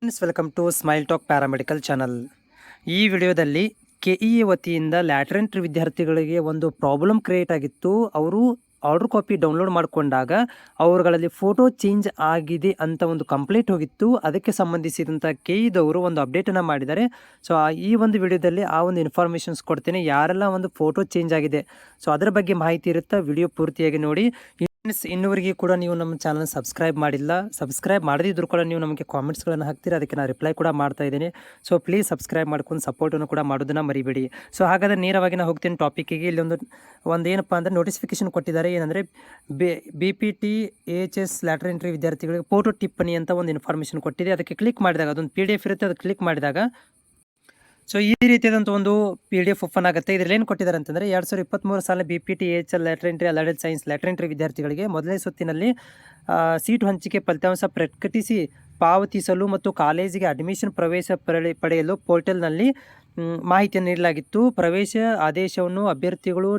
Friends, welcome to smile talk paramedical channel. ಈ ವಿಡಿಯೋದಲ್ಲಿ KEA ವತಿಯಿಂದ ಲ್ಯಾಟ್ರೆಂಟ್ರಿ ವಿದ್ಯಾರ್ಥಿಗಳಿಗೆ ಒಂದು ಪ್ರಾಬ್ಲಮ್ ಕ್ರಿಯೇಟ್ ಆಗಿತ್ತು. ಅವರು ಆರ್ಡರ್ ಕಾಪಿ ಡೌನ್ಲೋಡ್ ಮಾಡಿಕೊಂಡಾಗ ಅವರುಗಳಲ್ಲಿ ಫೋಟೋ ಚೇಂಜ್ ಆಗಿದೆ ಅಂತ ಒಂದು ಕಂಪ್ಲೇಂಟ್ ಹೋಗಿತ್ತು. ಅದಕ್ಕೆ ಸಂಬಂಧಿಸಿದಂಥ ಕೆಇದವರು ಒಂದು ಅಪ್ಡೇಟನ್ನು ಮಾಡಿದ್ದಾರೆ. ಸೊ ಈ ಒಂದು ವಿಡಿಯೋದಲ್ಲಿ ಆ ಒಂದು ಇನ್ಫಾರ್ಮೇಷನ್ಸ್ ಕೊಡ್ತೀನಿ. ಯಾರೆಲ್ಲ ಒಂದು ಫೋಟೋ ಚೇಂಜ್ ಆಗಿದೆ, ಸೊ ಅದರ ಬಗ್ಗೆ ಮಾಹಿತಿ ಇರುತ್ತೆ. ವಿಡಿಯೋ ಪೂರ್ತಿಯಾಗಿ ನೋಡಿ. ಇನ್ನೂವರೆಗೆ ಕೂಡ ನೀವು ನಮ್ಮ ಚಾನಲ್ ಸಬ್ಸ್ಕ್ರೈಬ್ ಮಾಡಿಲ್ಲ, ಸಬ್ಸ್ಕ್ರೈಬ್ ಮಾಡದಿದ್ರು ಕೂಡ ನೀವು ನಮಗೆ ಕಾಮೆಂಟ್ಸ್ಗಳನ್ನು ಹಾಕ್ತೀರಾ, ಅದಕ್ಕೆ ನಾನು ರಿಪ್ಲೈ ಕೂಡ ಮಾಡ್ತಾ ಇದ್ದೀನಿ. ಸೊ ಪ್ಲೀಸ್ ಸಬ್ಸ್ಕ್ರೈಬ್ ಮಾಡ್ಕೊಂಡು ಸಪೋರ್ಟನ್ನು ಕೂಡ ಮಾಡೋದನ್ನು ಮರಿಬೇಡಿ. ಸೊ ಹಾಗಾದರೆ ನೇರವಾಗಿ ನಾನು ಹೋಗ್ತೀನಿ ಟಾಪಿಕ್ಕಿಗೆ. ಇಲ್ಲಿ ಒಂದು ಏನಪ್ಪ ಅಂದರೆ ನೋಟಿಫಿಕೇಶನ್ ಕೊಟ್ಟಿದ್ದಾರೆ. ಏನಂದರೆ BPT AHS ಲ್ಯಾಟರ್ ಎಂಟ್ರಿ ವಿದ್ಯಾರ್ಥಿಗಳಿಗೆ ಫೋಟೋ ಟಿಪ್ಪಣಿ ಅಂತ ಒಂದು ಇನ್ಫಾರ್ಮೇಷನ್ ಕೊಟ್ಟಿದೆ. ಅದಕ್ಕೆ ಕ್ಲಿಕ್ ಮಾಡಿದಾಗ ಅದೊಂದು PDF ಇರುತ್ತೆ, ಅದಕ್ಕೆ ಕ್ಲಿಕ್ ಮಾಡಿದಾಗ ಸೊ ಈ ರೀತಿಯಾದಂಥ ಒಂದು PDF ಓಪನ್ ಆಗುತ್ತೆ. ಇದರಲ್ಲಿ ಏನು ಕೊಟ್ಟಿದ್ದಾರೆ ಅಂತಂದರೆ 2023 ಸಾಲ BPT AHL lateral entry allied science lateral entry ವಿದ್ಯಾರ್ಥಿಗಳಿಗೆ ಮೊದಲನೇ ಸುತ್ತಿನಲ್ಲಿ ಸೀಟು ಹಂಚಿಕೆ ಫಲಿತಾಂಶ ಪ್ರಕಟಿಸಿ ಪಾವತಿಸಲು ಮತ್ತು ಕಾಲೇಜಿಗೆ ಅಡ್ಮಿಷನ್ ಪ್ರವೇಶ ಪಡೆಯಲು ಪೋರ್ಟಲ್ನಲ್ಲಿ ಮಾಹಿತಿಯನ್ನು ನೀಡಲಾಗಿತ್ತು. ಪ್ರವೇಶ ಆದೇಶವನ್ನು ಅಭ್ಯರ್ಥಿಗಳು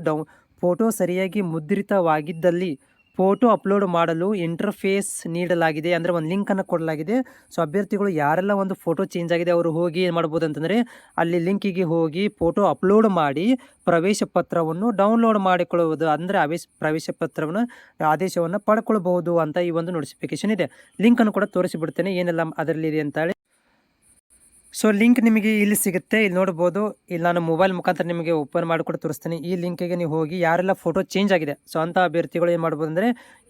ಫೋಟೋ ಸರಿಯಾಗಿ ಮುದ್ರಿತವಾಗಿದ್ದಲ್ಲಿ ಫೋಟೋ ಅಪ್ಲೋಡ್ ಮಾಡಲು ಇಂಟರ್ಫೇಸ್ ನೀಡಲಾಗಿದೆ. ಅಂದರೆ ಒಂದು ಲಿಂಕನ್ನು ಕೊಡಲಾಗಿದೆ. ಸೊ ಅಭ್ಯರ್ಥಿಗಳು ಯಾರೆಲ್ಲ ಒಂದು ಫೋಟೋ ಚೇಂಜ್ ಆಗಿದೆ ಅವರು ಹೋಗಿ ಏನು ಮಾಡ್ಬೋದು ಅಂತಂದರೆ ಅಲ್ಲಿ ಲಿಂಕಿಗೆ ಹೋಗಿ ಫೋಟೋ ಅಪ್ಲೋಡ್ ಮಾಡಿ ಪ್ರವೇಶ ಪತ್ರವನ್ನು ಡೌನ್ಲೋಡ್ ಮಾಡಿಕೊಳ್ಳುವುದು, ಅಂದರೆ ಪ್ರವೇಶ ಪತ್ರವನ್ನು ಆದೇಶವನ್ನು ಪಡ್ಕೊಳ್ಬಹುದು ಅಂತ ಈ ಒಂದು ನೋಟಿಫಿಕೇಶನ್ ಇದೆ. ಲಿಂಕನ್ನು ಕೂಡ ತೋರಿಸಿಬಿಡ್ತೇನೆ ಏನೆಲ್ಲ ಅದರಲ್ಲಿ ಇದೆ ಅಂತೇಳಿ. ಸೊ ಲಿಂಕ್ ನಿಮಗೆ ಇಲ್ಲಿ ಸಿಗುತ್ತೆ, ಇಲ್ಲಿ ನೋಡ್ಬೋದು. ಇಲ್ಲಿ ನಾನು ಮೊಬೈಲ್ ಮುಖಾಂತರ ನಿಮಗೆ ಓಪನ್ ಮಾಡಿಕೊಟ್ಟು ತೋರಿಸ್ತೀನಿ. ಈ ಲಿಂಕಿಗೆ ನೀವು ಹೋಗಿ ಯಾರೆಲ್ಲ ಫೋಟೋ ಚೇಂಜ್ ಆಗಿದೆ, ಸೊ ಅಂಥ ಅಭ್ಯರ್ಥಿಗಳು ಏನು ಮಾಡ್ಬೋದು ಅಂದರೆ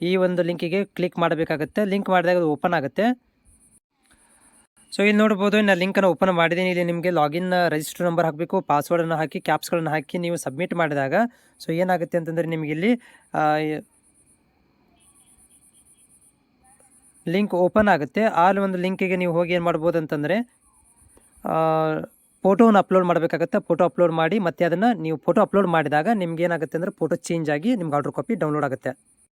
ಈ ಒಂದು ಲಿಂಕಿಗೆ ಕ್ಲಿಕ್ ಮಾಡಬೇಕಾಗುತ್ತೆ. ಲಿಂಕ್ ಮಾಡಿದಾಗ ಅದು ಓಪನ್ ಆಗುತ್ತೆ. ಸೊ ಇಲ್ಲಿ ನೋಡ್ಬೋದು, ನಾನು ಲಿಂಕನ್ನು ಓಪನ್ ಮಾಡಿದ್ದೀನಿ. ಇಲ್ಲಿ ನಿಮಗೆ ಲಾಗಿನ್ ರಿಜಿಸ್ಟರ್ ನಂಬರ್ ಹಾಕಬೇಕು, ಪಾಸ್ವರ್ಡನ್ನು ಹಾಕಿ ಕ್ಯಾಪ್ಸ್ಗಳನ್ನು ಹಾಕಿ ನೀವು ಸಬ್ಮಿಟ್ ಮಾಡಿದಾಗ ಸೊ ಏನಾಗುತ್ತೆ ಅಂತಂದರೆ ನಿಮಗೆ ಇಲ್ಲಿ ಲಿಂಕ್ ಓಪನ್ ಆಗುತ್ತೆ. ಆ ಒಂದು ಲಿಂಕಿಗೆ ನೀವು ಹೋಗಿ ಏನು ಮಾಡ್ಬೋದು ಅಂತಂದರೆ ಫೋಟೋವನ್ನು ಅಪ್ಲೋಡ್ ಮಾಡಬೇಕಾಗುತ್ತೆ. ಫೋಟೋ ಅಪ್ಲೋಡ್ ಮಾಡಿ ಮತ್ತೆ ಅದನ್ನು ನೀವು ಫೋಟೋ ಅಪ್ಲೋಡ್ ಮಾಡಿದಾಗ ನಿಮ್ಗೆ ಏನಾಗುತ್ತೆ ಅಂದರೆ ಫೋಟೋ ಚೇಂಜ್ ಆಗಿ ನಿಮ್ಗೆ ಆರ್ಡರ್ ಕಾಪಿ ಡೌನ್ಲೋಡ್ ಆಗುತ್ತೆ.